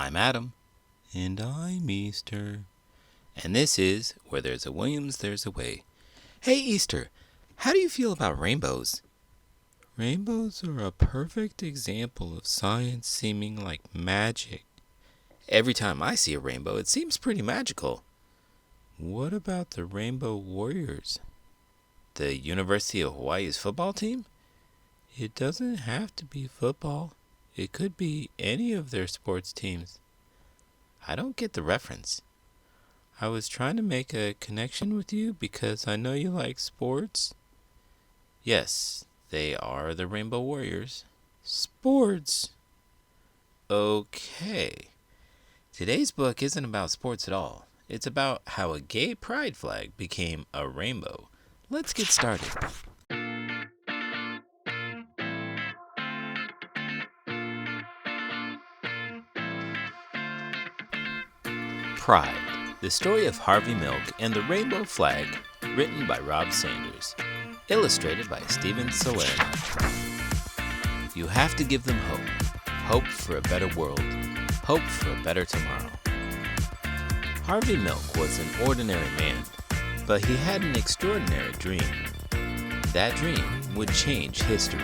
I'm Adam. And I'm Easter. And this is Where There's a Williams, There's a Way. Hey, Easter, how do you feel about rainbows? Rainbows are a perfect example of science seeming like magic. Every time I see a rainbow, it seems pretty magical. What about the Rainbow Warriors? The University of Hawaii's football team? It doesn't have to be football. It could be any of their sports teams. I don't get the reference. I was trying to make a connection with you because I know you like sports. Yes, they are the Rainbow Warriors. Sports. Okay. Today's book isn't about sports at all. It's about how a gay pride flag became a rainbow. Let's get started. Pride, the story of Harvey Milk and the rainbow flag, written by Rob Sanders, illustrated by Steven Salerno. You have to give them hope. Hope for a better world. Hope for a better tomorrow. Harvey Milk was an ordinary man, but he had an extraordinary dream. That dream would change history.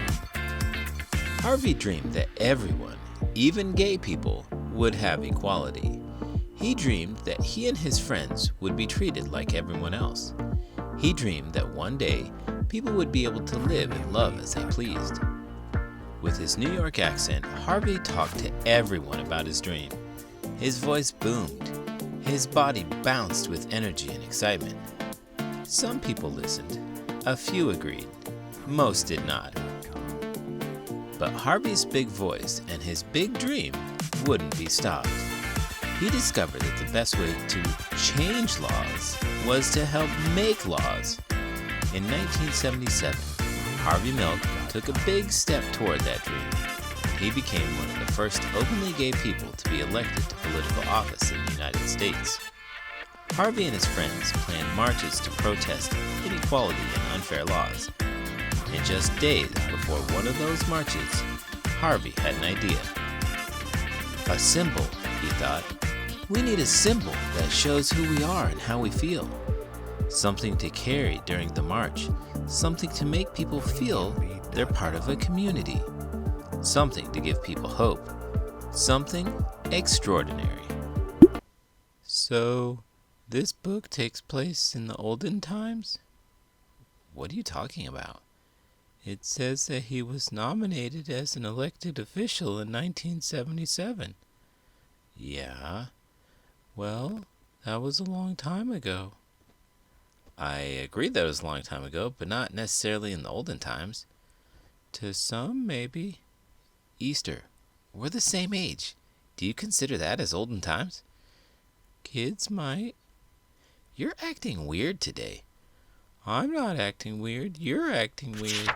Harvey dreamed that everyone, even gay people, would have equality. He dreamed that he and his friends would be treated like everyone else. He dreamed that one day, people would be able to live and love as they pleased. With his New York accent, Harvey talked to everyone about his dream. His voice boomed. His body bounced with energy and excitement. Some people listened. A few agreed. Most did not. But Harvey's big voice and his big dream wouldn't be stopped. He discovered that the best way to change laws was to help make laws. In 1977, Harvey Milk took a big step toward that dream. He became one of the first openly gay people to be elected to political office in the United States. Harvey and his friends planned marches to protest inequality and unfair laws. And just days before one of those marches, Harvey had an idea. A symbol, he thought. We need a symbol that shows who we are and how we feel. Something to carry during the march. Something to make people feel they're part of a community. Something to give people hope. Something extraordinary. So, this book takes place in the olden times? What are you talking about? It says that he was nominated as an elected official in 1977. Yeah. Well, that was a long time ago. I agree that it was a long time ago, but not necessarily in the olden times. To some, maybe. Easter. We're the same age. Do you consider that as olden times? Kids might. You're acting weird today. I'm not acting weird. You're acting weird.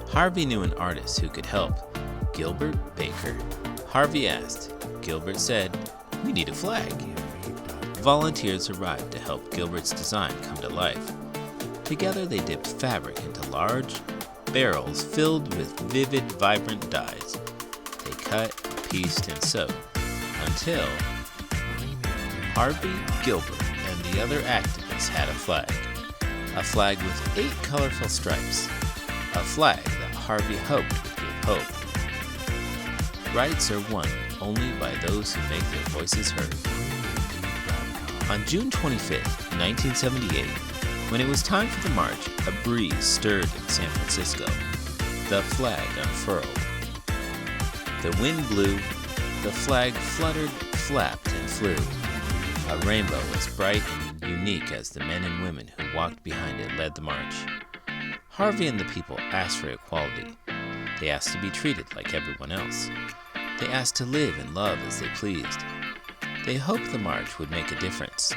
Harvey knew an artist who could help. Gilbert Baker. Harvey asked. Gilbert said, "We need a flag." Volunteers arrived to help Gilbert's design come to life. Together they dipped fabric into large barrels filled with vivid, vibrant dyes. They cut, pieced, and sewed until Harvey, Gilbert, and the other activists had a flag. A flag with 8 colorful stripes. A flag that Harvey hoped would give hope. Rights are won only by those who make their voices heard. On June 25, 1978, when it was time for the march, a breeze stirred in San Francisco. The flag unfurled. The wind blew. The flag fluttered, flapped, and flew. A rainbow as bright and unique as the men and women who walked behind it led the march. Harvey and the people asked for equality. They asked to be treated like everyone else. They asked to live and love as they pleased. They hoped the march would make a difference.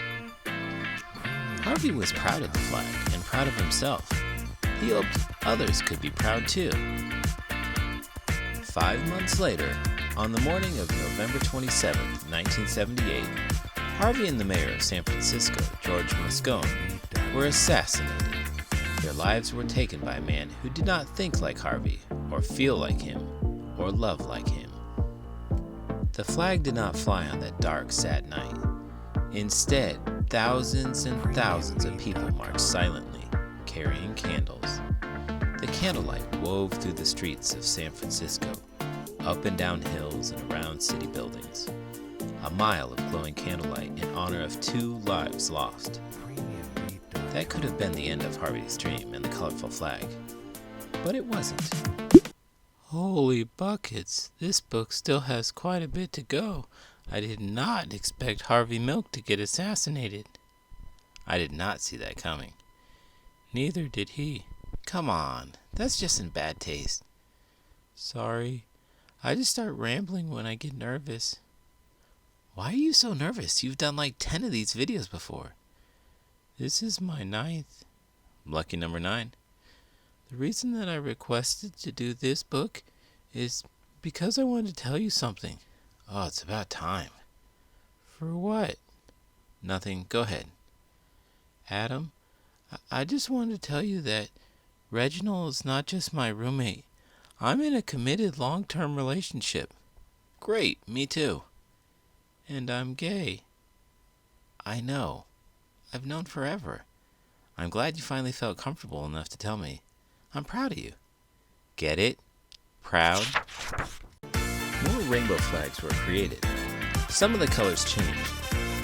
Harvey was proud of the flag and proud of himself. He hoped others could be proud too. 5 months later, on the morning of November 27, 1978, Harvey and the mayor of San Francisco, George Moscone, were assassinated. Their lives were taken by a man who did not think like Harvey, or feel like him, or love like him. The flag did not fly on that dark, sad night. Instead, thousands and thousands of people marched silently, carrying candles. The candlelight wove through the streets of San Francisco, up and down hills and around city buildings. A mile of glowing candlelight in honor of 2 lives lost. That could have been the end of Harvey's dream and the colorful flag, but it wasn't. Holy buckets, this book still has quite a bit to go. I did not expect Harvey Milk to get assassinated. I did not see that coming. Neither did he. Come on, that's just in bad taste. Sorry, I just start rambling when I get nervous. Why are you so nervous? You've done like 10 of these videos before. This is my 9th. Lucky number 9. The reason that I requested to do this book is because I wanted to tell you something. Oh, it's about time. For what? Nothing. Go ahead. Adam, I just wanted to tell you that Reginald is not just my roommate. I'm in a committed long-term relationship. Great, me too. And I'm gay. I know. I've known forever. I'm glad you finally felt comfortable enough to tell me. I'm proud of you. Get it? Proud? More rainbow flags were created. Some of the colors changed.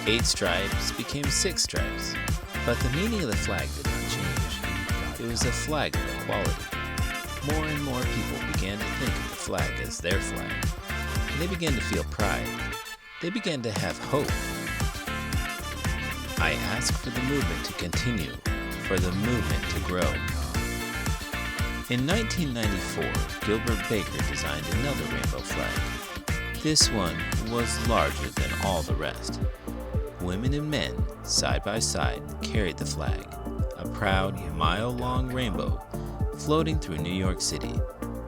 8 stripes became 6 stripes. But the meaning of the flag did not change. It was a flag of equality. More and more people began to think of the flag as their flag. And they began to feel pride. They began to have hope. I ask for the movement to continue, for the movement to grow. In 1994, Gilbert Baker designed another rainbow flag. This one was larger than all the rest. Women and men, side by side, carried the flag, a proud, mile-long rainbow floating through New York City.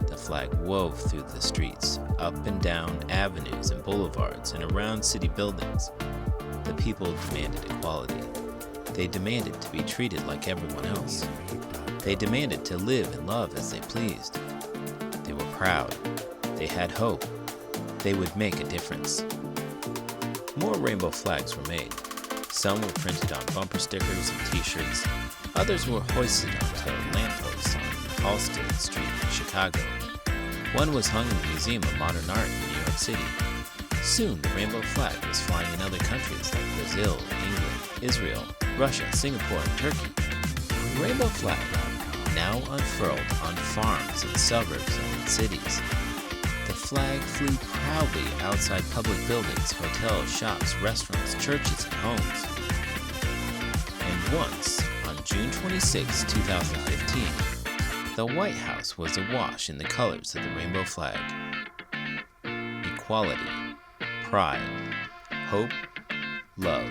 The flag wove through the streets, up and down avenues and boulevards and around city buildings. The people demanded equality. They demanded to be treated like everyone else. They demanded to live and love as they pleased. They were proud. They had hope. They would make a difference. More rainbow flags were made. Some were printed on bumper stickers and t-shirts. Others were hoisted onto lampposts on Halsted Street in Chicago. One was hung in the Museum of Modern Art in New York City. Soon, the rainbow flag was flying in other countries like Brazil, England, Israel, Russia, Singapore, and Turkey. The rainbow flag now unfurled on farms and suburbs and in cities. The flag flew proudly outside public buildings, hotels, shops, restaurants, churches, and homes. And once, on June 26, 2015, the White House was awash in the colors of the rainbow flag. Equality, pride, hope, love.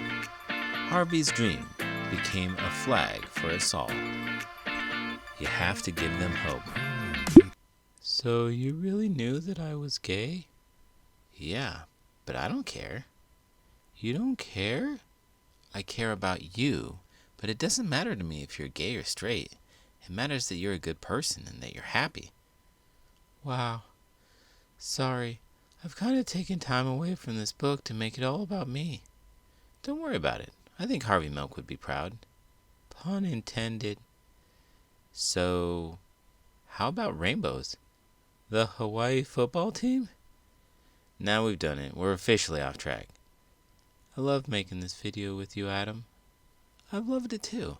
Harvey's dream became a flag for us all. You have to give them hope. So you really knew that I was gay? Yeah, but I don't care. You don't care? I care about you, but it doesn't matter to me if you're gay or straight. It matters that you're a good person and that you're happy. Wow. Sorry, I've kind of taken time away from this book to make it all about me. Don't worry about it. I think Harvey Milk would be proud. Pun intended. So, how about rainbows? The Hawaii football team? Now we've done it. We're officially off track. I loved making this video with you, Adam. I've loved it too.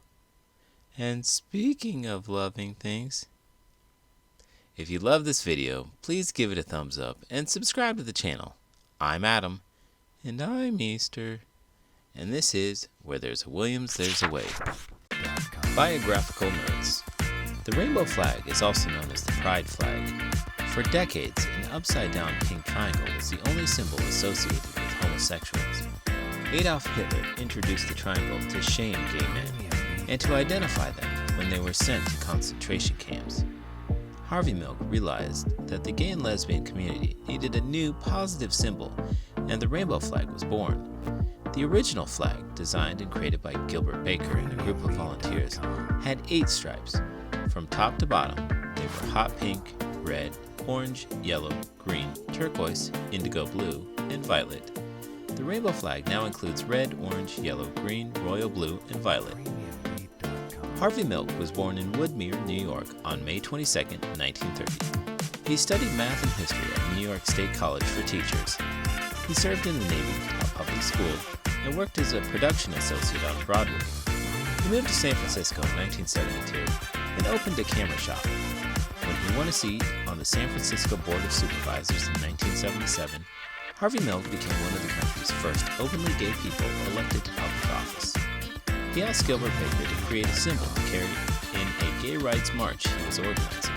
And speaking of loving things, if you love this video, please give it a thumbs up and subscribe to the channel. I'm Adam. And I'm Easter. And this is Where There's a Williams, There's a Way. Biographical Notes. The rainbow flag is also known as the Pride flag. For decades, an upside-down pink triangle was the only symbol associated with homosexuals. Adolf Hitler introduced the triangle to shame gay men and to identify them when they were sent to concentration camps. Harvey Milk realized that the gay and lesbian community needed a new positive symbol, and the rainbow flag was born. The original flag, designed and created by Gilbert Baker and a group of volunteers, had 8 stripes. From top to bottom, they were hot pink, red, orange, yellow, green, turquoise, indigo blue, and violet. The rainbow flag now includes red, orange, yellow, green, royal blue, and violet. Harvey Milk was born in Woodmere, New York on May 22, 1930. He studied math and history at New York State College for Teachers. He served in the Navy, taught public school, and worked as a production associate on Broadway. He moved to San Francisco in 1972 and opened a camera shop. When he won a seat on the San Francisco Board of Supervisors in 1977, Harvey Milk became one of the country's first openly gay people elected to public office. He asked Gilbert Baker to create a symbol to carry in a gay rights march he was organizing,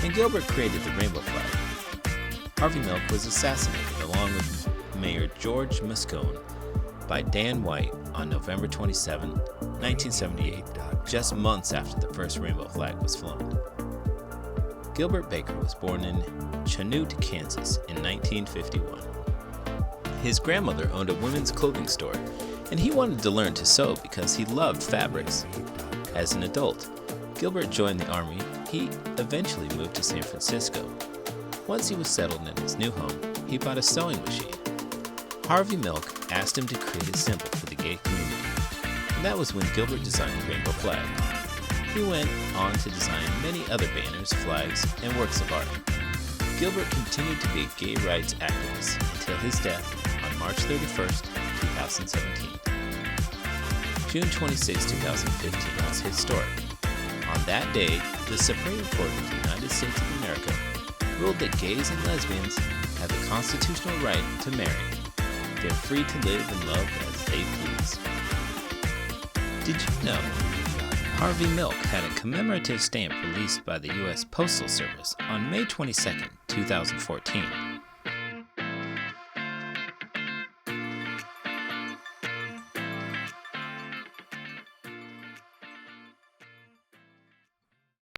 and Gilbert created the rainbow flag. Harvey Milk was assassinated along with Mayor George Moscone by Dan White on November 27, 1978, just months after the first rainbow flag was flown. Gilbert Baker was born in Chanute, Kansas in 1951. His grandmother owned a women's clothing store, and he wanted to learn to sew because he loved fabrics. As an adult, Gilbert joined the Army. He eventually moved to San Francisco. Once he was settled in his new home, he bought a sewing machine. Harvey Milk asked him to create a symbol for the gay community, and that was when Gilbert designed the rainbow flag. He went on to design many other banners, flags, and works of art. Gilbert continued to be a gay rights activist until his death on March 31, 2017. June 26, 2015 was historic. On that day, the Supreme Court of the United States of America ruled that gays and lesbians have the constitutional right to marry. They're free to live and love as they please. Did you know Harvey Milk had a commemorative stamp released by the U.S. Postal Service on May 22, 2014?